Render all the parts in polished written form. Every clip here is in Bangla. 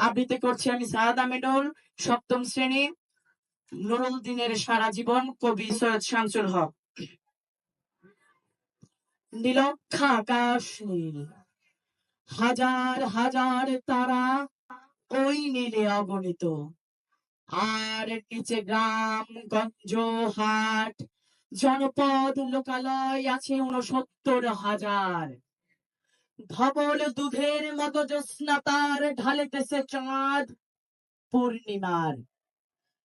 আবৃত্তি করছি আমি সাহাদ আমিনুল, সপ্তম শ্রেণী, নুরুল দিনের সারা জীবন, কবি সৈয়দ শামসুল হক। নীলক্ষা আকাশ নীল, হাজার হাজার তারা ওই নীলে অগণিত, আর নিচে গ্রাম গঞ্জ হাট জনপদ লোকালয় আছে ৬৯,০০০। ধবল দুধের মতো জ্যোৎস্না তার ঢালিতেছে চাঁদ পূর্ণিমার।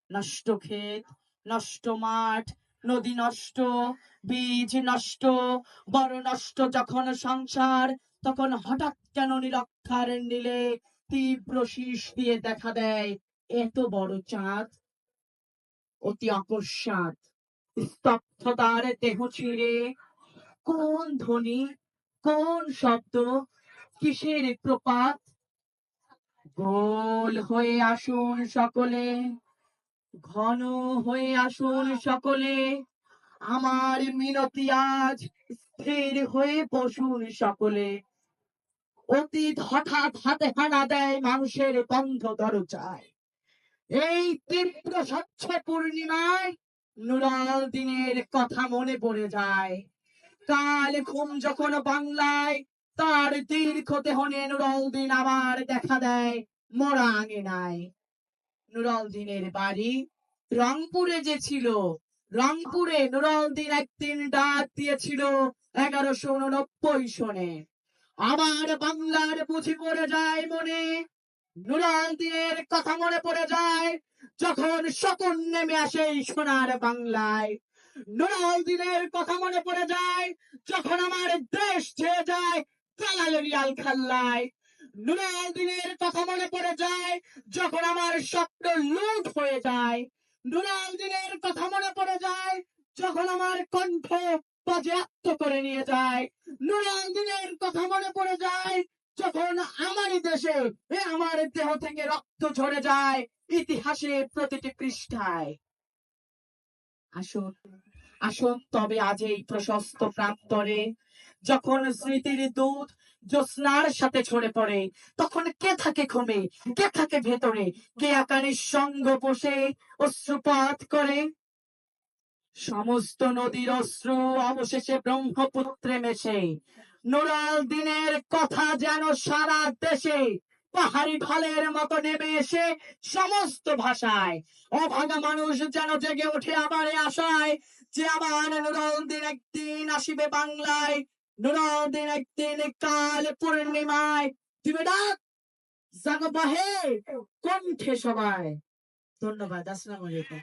নষ্ট ক্ষেত, নষ্ট মাঠ, নদী নষ্ট, বীজ নষ্ট, বড় নষ্ট যখন সংসার, তখন হঠাৎ কেন নীলক্ষার নীলে তীব্র শীষ দিয়ে দেখা দেয় এত বড় চাঁদ। অতি অকস্মাৎ স্তব্ধতার দেহ ছিঁড়ে কোন ধ্বনি, কোন শব্দ, কিসের প্রপাত? গোল হয়ে আসুন সকলে, ঘন হয়ে আসুন সকলে, আমার মিনতি আজ স্থির হয়ে বসুন সকলে। অতীত হঠাৎ হাতে হানা দেয় মানুষের বন্ধ দরজায়। এই তীব্র স্বচ্ছ পূর্ণিমায় নুরাল দিনের কথা মনে পড়ে যায়। কাল ঘুম যখন বাংলায়, তার দীর্ঘ দেহনে নুরাল দিন আবার দেখা দেয় মরা আঙিনায়। নুরাল দিনের বাড়ি রংপুরে যে ছিল, রংপুরে নুরাল দিন একদিন ডাক দিয়েছিল ১১৮৯ সনে। আমার বাংলার বুঝি পড়ে যায় মনে, নুরাল দিনের কথা মনে পড়ে যায় যখন শকুন নেমে আসে সোনার বাংলায়। নুরাল দিনের কথা মনে পড়ে যায় যখন আমার দেশ ছেড়ে যায় দালালের খাল্লায়। নুরাল দিনের কথা মনে পড়ে যায় যখন আমার স্বপ্ন লুট হয়ে যায়। নুরাল দিনের কথা মনে পড়ে যায় যখন আমার কণ্ঠ বাজেয়াপ্ত করে নিয়ে যায়। নুরাল দিনের কথা মনে পড়ে যায় যখন আমারই দেশে আমার দেহ থেকে রক্ত ঝরে যায় ইতিহাসে প্রতিটি পৃষ্ঠায়। আসুন আসুন তবে আজ এই প্রশস্ত প্রান্তরে, যখন স্মৃতির দুধ জ্যোৎস্নার সাথে ছড়ে পড়ে, তখন কে থাকে ঘুমে, কে থাকে ভেতরে, কে আকারের সঙ্গ বসে অশ্রুপাত করে। সমস্ত নদীর অশ্রু অবশেষে ব্রহ্মপুত্রে মেশে। নুরাল দিনের কথা যেন সারা দেশে পাহাড়ি ঢলের মতো নেমে এসে সমস্ত ভাষায় অভাগা মানুষ যেন জেগে ওঠে আমার আশায় যে আমার নুরাল দিন একদিন আসিবে বাংলায়। নুরাল দিন একদিন কাল পূর্ণিমায় দিবে ডাক, জাগো বাহে কণ্ঠে সবাই। ধন্যবাদ। আসসালামু আলাইকুম।